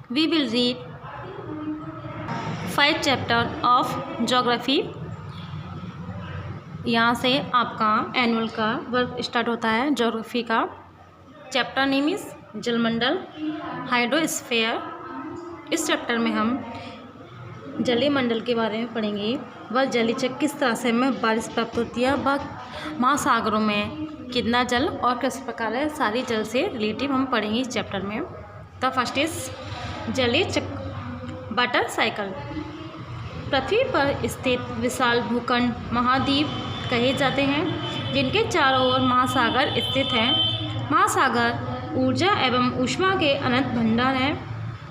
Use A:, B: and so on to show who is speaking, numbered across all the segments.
A: we will read 5 chapter of geography। यहाँ से आपका एनुअल का वर्क स्टार्ट होता है ज्योग्राफी का। चैप्टर नेम इज जलमंडल हाइड्रोस्फीयर। इस चैप्टर में हम जलीय मंडल के बारे में पढ़ेंगे। वह जलीय चक्र किस तरह से हमें बारिश प्राप्त होती है, वह महासागरों में कितना जल और किस प्रकार है, सारी जल से रिलेटिव हम पढ़ेंगे इस चैप्टर में। द फर्स्ट इज जलीय चक्र वाटर साइकिल। पृथ्वी पर स्थित विशाल भूखंड महाद्वीप कहे जाते हैं, जिनके चारों ओर महासागर स्थित हैं। महासागर ऊर्जा एवं ऊष्मा के अनंत भंडार हैं।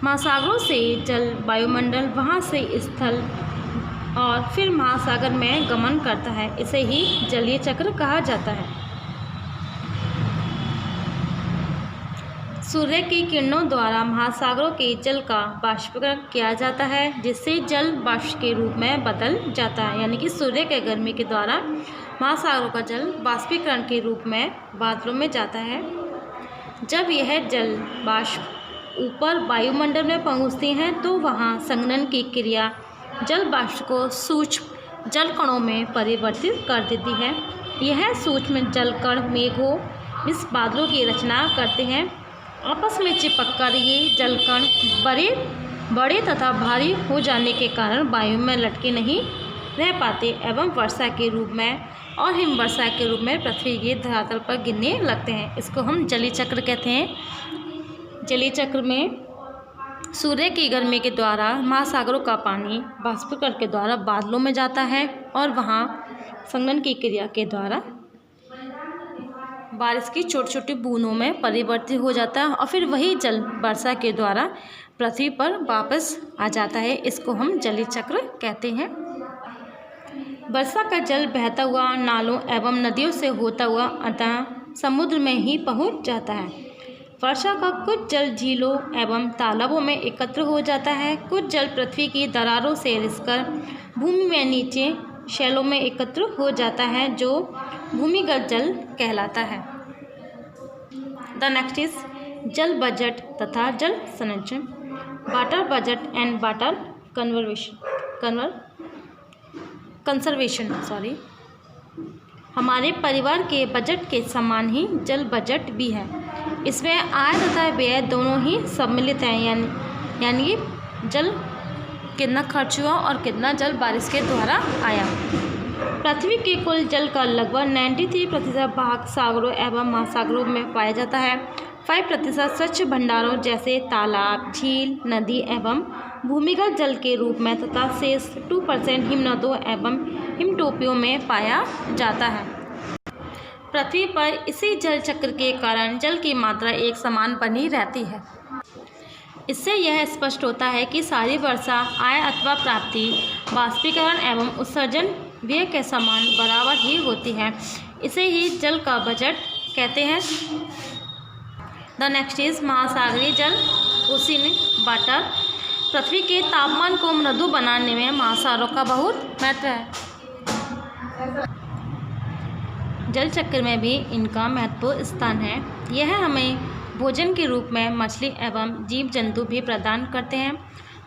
A: महासागरों से जल वायुमंडल, वहाँ से स्थल और फिर महासागर में गमन करता है। इसे ही जलीय चक्र कहा जाता है। सूर्य की किरणों द्वारा महासागरों के जल का बाष्पीकरण किया जाता है, जिससे जल वाष्प के रूप में बदल जाता है। यानी कि सूर्य के गर्मी के द्वारा महासागरों का जल बाष्पीकरण के रूप में बादलों में जाता है। जब यह जल वाष्प ऊपर वायुमंडल में पहुंचती हैं तो वहां संघनन की क्रिया जल वाष्प को सूक्ष्म जल कणों में परिवर्तित कर देती है। यह सूक्ष्म जल कण मेघों इस बादलों की रचना करते हैं। आपस में चिपककर ये जलकण बड़े तथा भारी हो जाने के कारण वायु में लटके नहीं रह पाते एवं वर्षा के रूप में और हिमवर्षा के रूप में पृथ्वी के धरातल पर गिरने लगते हैं। इसको हम जलीय चक्र कहते हैं। जलीय चक्र में सूर्य की गर्मी के द्वारा महासागरों का पानी बाष्पीकरण के द्वारा बादलों में जाता है और वहाँ संघनन की क्रिया के द्वारा बारिश की छोटी छोटी बूंदों में परिवर्तित हो जाता है और फिर वही जल वर्षा के द्वारा पृथ्वी पर वापस आ जाता है। इसको हम जलीय चक्र कहते हैं। वर्षा का जल बहता हुआ नालों एवं नदियों से होता हुआ अंततः समुद्र में ही पहुंच जाता है। वर्षा का कुछ जल झीलों एवं तालाबों में एकत्र हो जाता है। कुछ जल पृथ्वी की दरारों से रिसकर भूमि में नीचे शैलों में एकत्र हो जाता है, जो भूमिगत जल कहलाता है। द नेक्स्ट इज जल बजट तथा जल संरक्षण। Water budget and water conservation हमारे परिवार के बजट के समान ही जल बजट भी है। इसमें आय तथा व्यय दोनों ही सम्मिलित हैं। यानी जल कितना खर्च हुआ और कितना जल बारिश के द्वारा आया। पृथ्वी के कुल जल का लगभग 93% भाग सागरों एवं महासागरों में पाया जाता है। 5% स्वच्छ भंडारों जैसे तालाब, झील, नदी एवं भूमिगत जल के रूप में तथा शेष 2% हिमनदों एवं हिमटोपियों में पाया जाता है। पृथ्वी पर इसी जल चक्र के कारण जल की मात्रा एक समान बनी रहती है। इससे यह स्पष्ट होता है कि सारी वर्षा आय अथवा प्राप्ति बाष्पीकरण एवं उत्सर्जन व्यय के समान बराबर ही होती है। इसे ही जल का बजट कहते हैं। द नेक्स्ट इज महासागरीय जल ओशियन वाटर। पृथ्वी के तापमान को मृदु बनाने में महासागरों का बहुत महत्व है। जल चक्र में भी इनका महत्वपूर्ण स्थान है। यह हमें भोजन के रूप में मछली एवं जीव जंतु भी प्रदान करते हैं।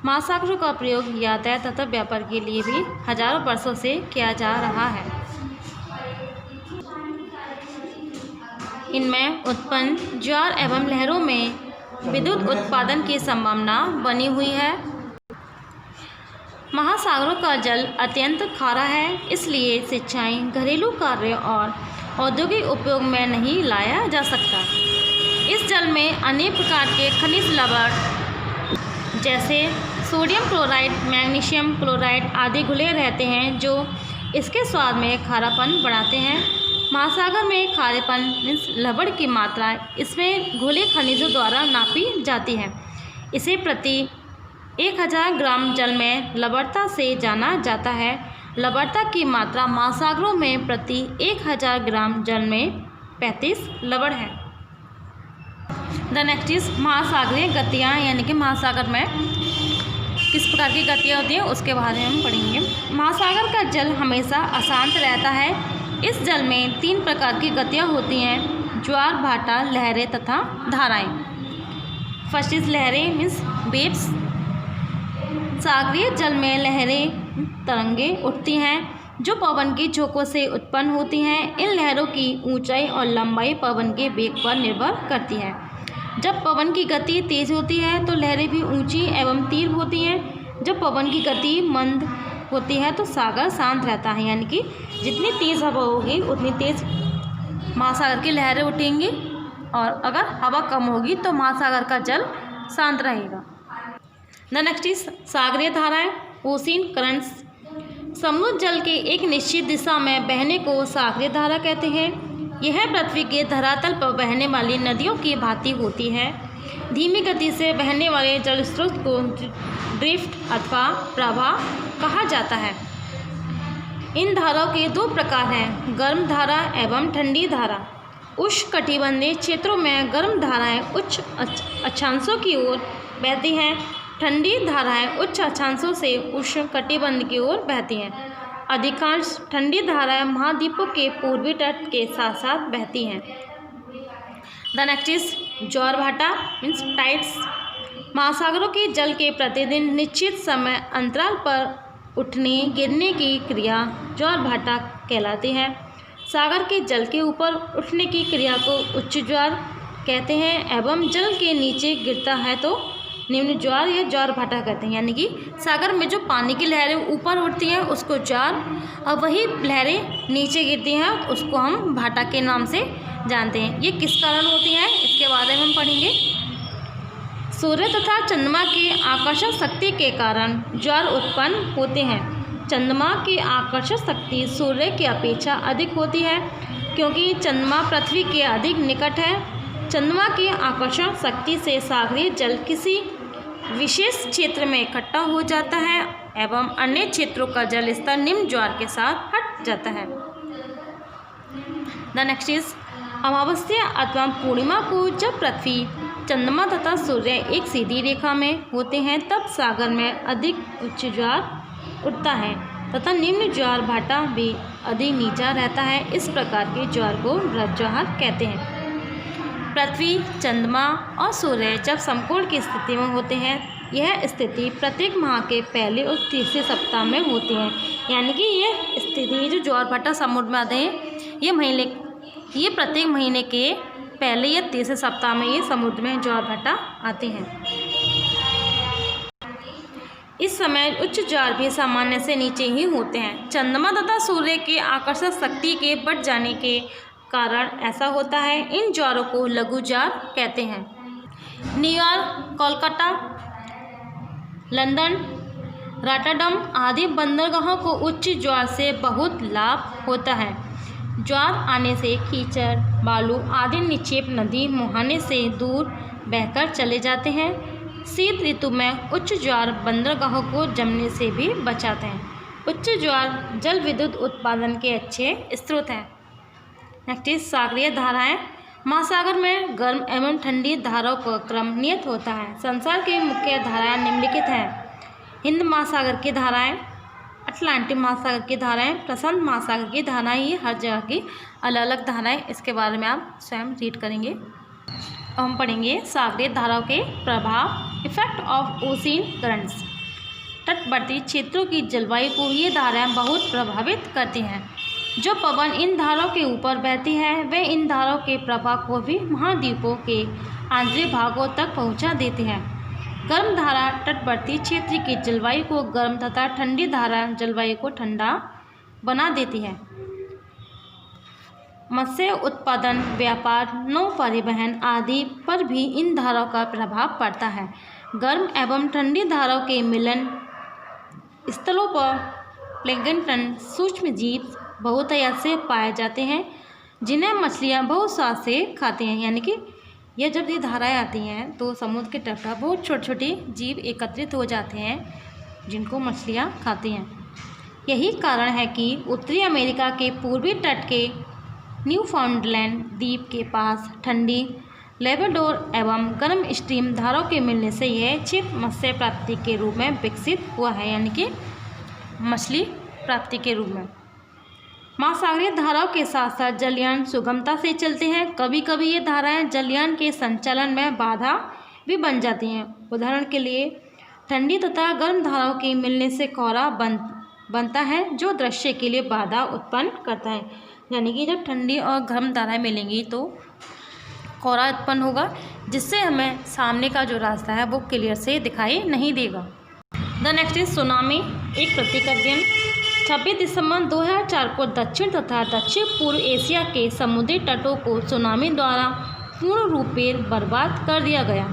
A: महासागरों का प्रयोग यातायात तथा व्यापार के लिए भी हजारों वर्षों से किया जा रहा है। इनमें उत्पन्न ज्वार एवं लहरों में विद्युत उत्पादन की संभावना बनी हुई है। महासागरों का जल अत्यंत खारा है, इसलिए सिंचाई, घरेलू कार्य और औद्योगिक उपयोग में नहीं लाया जा सकता। इस जल में अनेक प्रकार के खनिज लवण जैसे सोडियम क्लोराइड, मैग्नीशियम क्लोराइड आदि घुले रहते हैं, जो इसके स्वाद में खारापन बढ़ाते हैं। महासागर में खारेपन लवण की मात्रा इसमें घुले खनिजों द्वारा नापी जाती है। इसे प्रति 1000 ग्राम जल में लवणता से जाना जाता है। लवणता की मात्रा महासागरों में प्रति 1000 ग्राम जल में 35 लवण है। द नेक्स्ट इज महासागरीय गतियाँ। यानी कि महासागर में किस प्रकार की गतियाँ होती हैं उसके बारे में हम पढ़ेंगे। महासागर का जल हमेशा अशांत रहता है। इस जल में 3 प्रकार की गतियाँ होती हैं: ज्वार भाटा, लहरें तथा धाराएं। फर्स्ट इज लहरें मीन्स वेव्स। सागरीय जल में लहरें, तरंगें उठती हैं जो पवन की झोंकों से उत्पन्न होती हैं। इन लहरों की ऊंचाई और लंबाई पवन के वेग पर निर्भर करती है। जब पवन की गति तेज होती है तो लहरें भी ऊंची एवं तीव्र होती हैं। जब पवन की गति मंद होती है तो सागर शांत रहता है, यानी कि जितनी तेज़ हवा होगी उतनी तेज़ महासागर की लहरें उठेंगी, और अगर हवा कम होगी तो महासागर का जल शांत रहेगा। द नेक्स्ट इज सागरीय धाराएं, ओशियन करंट्स। समुद्र जल के एक निश्चित दिशा में बहने को सागरीय धारा कहते हैं। यह पृथ्वी के धरातल पर बहने वाली नदियों की भांति होती है। धीमी गति से बहने वाले जल स्रोत को ड्रिफ्ट अथवा प्रवाह कहा जाता है। इन धाराओं के दो प्रकार हैं, गर्म धारा एवं ठंडी धारा। उष्णकटिबंधीय क्षेत्रों में गर्म धाराएं उच्च अक्षांशों की ओर बहती हैं। ठंडी धाराएं उच्च अक्षांशों से उष्णकटिबंध की ओर बहती हैं। अधिकांश ठंडी धाराएं महाद्वीपों के पूर्वी तट के साथ साथ बहती हैं। द नेक्स्ट इज ज्वार-भाटा मीन्स टाइड्स। महासागरों के जल के प्रतिदिन निश्चित समय अंतराल पर उठने गिरने की क्रिया ज्वार-भाटा कहलाती है। सागर के जल के ऊपर उठने की क्रिया को उच्च ज्वार कहते हैं एवं जल के नीचे गिरता है तो निम्न ज्वार या ज्वार-भाटा कहते हैं। यानी कि सागर में जो पानी की लहरें ऊपर उठती हैं उसको ज्वार, और वही लहरें नीचे गिरती हैं उसको हम भाटा के नाम से जानते हैं। ये किस कारण होती हैं इसके बारे में हम पढ़ेंगे। सूर्य तथा चंद्रमा की आकर्षण शक्ति के कारण ज्वार उत्पन्न होते हैं। चंद्रमा की आकर्षण शक्ति सूर्य की अपेक्षा अधिक होती है क्योंकि चंद्रमा पृथ्वी के अधिक निकट है। चंद्रमा की आकर्षण शक्ति से सागरीय जल किसी विशेष क्षेत्र में इकट्ठा हो जाता है एवं अन्य क्षेत्रों का जल स्तर निम्न ज्वार के साथ हट जाता है। द नेक्स्ट इज अमावस्या अथवा पूर्णिमा को जब पृथ्वी, चंद्रमा तथा सूर्य एक सीधी रेखा में होते हैं तब सागर में अधिक उच्च ज्वार उठता है तथा निम्न ज्वार भाटा भी अधिक नीचा रहता है। इस प्रकार के ज्वार को वृत्त ज्वार कहते हैं। पृथ्वी, चंद्रमा और सूर्य जब समकोण की स्थिति में होते हैं, यह स्थिति प्रत्येक माह के पहले और तीसरे सप्ताह में होती है। यानी कि यह स्थिति जो ज्वार भाटा समुद्र में आते हैं ये प्रत्येक महीने के पहले या तीसरे सप्ताह में ये समुद्र में ज्वार भाटा आते हैं। इस समय उच्च ज्वार भी सामान्य से नीचे ही होते हैं। चंद्रमा तथा सूर्य के आकर्षण शक्ति के बढ़ जाने के कारण ऐसा होता है। इन ज्वारों को लघु ज्वार कहते हैं। न्यूयॉर्क, कोलकाता, लंदन, रॉटरडम आदि बंदरगाहों को उच्च ज्वार से बहुत लाभ होता है। ज्वार आने से कीचड़, बालू आदि निक्षेप नदी मुहाने से दूर बहकर चले जाते हैं। शीत ऋतु में उच्च ज्वार बंदरगाहों को जमने से भी बचाते हैं। उच्च ज्वार जल विद्युत उत्पादन के अच्छे स्रोत हैं। नेक्स्ट इज सागरीय धाराएं। महासागर में गर्म एवं ठंडी धाराओं का क्रम नियत होता है। संसार की मुख्य धाराएं निम्नलिखित हैं। हिंद महासागर की धाराएं, अटलांटिक महासागर की धाराएं, प्रशांत महासागर की धाराएं। ये हर जगह की अलग अलग धाराएं, इसके बारे में आप स्वयं रीड करेंगे। हम पढ़ेंगे सागरीय धाराओं के प्रभाव, इफेक्ट ऑफ ओशियन करंट्स। तटवर्ती क्षेत्रों की जलवायु को ये धाराएं बहुत प्रभावित करती हैं। जो पवन इन धाराओं के ऊपर बहती है वे इन धाराओं के प्रभाव को भी महाद्वीपों के आंतरिक भागों तक पहुंचा देते हैं। गर्म धारा तटवर्ती क्षेत्र की जलवायु को गर्म तथा ठंडी धारा जलवायु को ठंडा बना देती है। मत्स्य उत्पादन, व्यापार, नौ परिवहन आदि पर भी इन धाराओं का प्रभाव पड़ता है। गर्म एवं ठंडी धाराओं के मिलन स्थलों पर प्लैंकटन सूक्ष्म जीव बहुतायत से पाए जाते हैं जिन्हें मछलियां बहुत स्वाद से खाती हैं। यानी कि यह जब ये धाराएं आती हैं तो समुद्र के तट पर बहुत छोटे छोटे जीव एकत्रित हो जाते हैं जिनको मछलियां खाती हैं। यही कारण है कि उत्तरी अमेरिका के पूर्वी तट के न्यूफाउंडलैंड द्वीप के पास ठंडी लेब्राडोर एवं गर्म स्ट्रीम धाराओं के मिलने से यह क्षेत्र मत्स्य प्राप्ति के रूप में विकसित हुआ है। यानी कि मछली प्राप्ति के रूप में। महासागरीय धाराओं के साथ साथ जलयान सुगमता से चलते हैं। कभी कभी ये धाराएं जलयान के संचालन में बाधा भी बन जाती हैं। उदाहरण के लिए ठंडी तथा गर्म धाराओं के मिलने से कोहरा बनता है जो दृश्य के लिए बाधा उत्पन्न करता है। यानी कि जब ठंडी और गर्म धाराएं मिलेंगी तो कोहरा उत्पन्न होगा, जिससे हमें सामने का जो रास्ता है वो क्लियर से दिखाई नहीं देगा। द नेक्स्ट इज सुनामी, एक प्रतीक अध्ययन। 26 दिसंबर 2004 को दक्षिण तथा दक्षिण पूर्व एशिया के समुद्री तटों को सुनामी द्वारा पूर्ण रूप से बर्बाद कर दिया गया।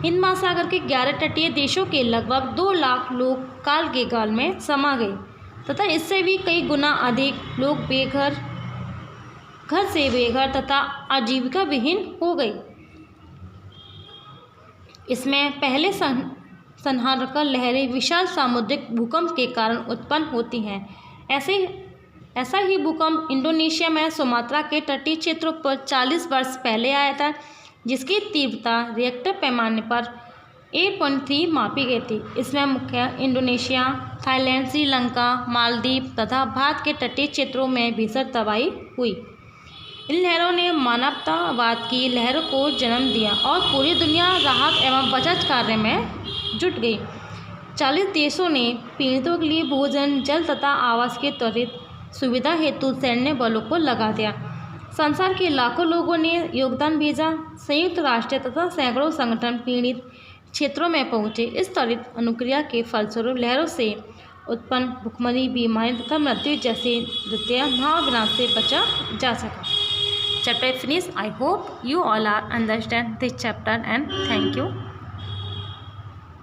A: हिंद महासागर के 11 तटीय देशों के लगभग 2 लाख लोग काल के गाल में समा गए तथा इससे भी कई गुना अधिक लोग घर से बेघर तथा आजीविका विहीन हो गए। इसमें पहले संहारक लहरें विशाल सामुद्रिक भूकंप के कारण उत्पन्न होती हैं। ऐसा ही भूकंप इंडोनेशिया में सुमात्रा के तटीय क्षेत्रों पर 40 वर्ष पहले आया था, जिसकी तीव्रता रिएक्टर पैमाने पर 8.3 मापी गई थी। इसमें मुख्य इंडोनेशिया, थाईलैंड, श्रीलंका, मालदीव तथा भारत के तटीय क्षेत्रों में भीषण तबाही हुई। इन लहरों ने मानवतावाद की लहरों को जन्म दिया और पूरी दुनिया राहत एवं बचाव कार्य में जुट गई। 40 देशों ने पीड़ितों के लिए भोजन, जल तथा आवास की त्वरित सुविधा हेतु सैन्य बलों को लगा दिया। संसार के लाखों लोगों ने योगदान भेजा। संयुक्त राष्ट्र तथा सैकड़ों संगठन पीड़ित क्षेत्रों में पहुंचे। इस त्वरित अनुक्रिया के फलस्वरूप लहरों से उत्पन्न भूखमरी, बीमारी तथा मृत्यु जैसे द्वितीय महाविनाश से बचा जा सका। Chapter finished. I hope you all are understand this chapter and thank you.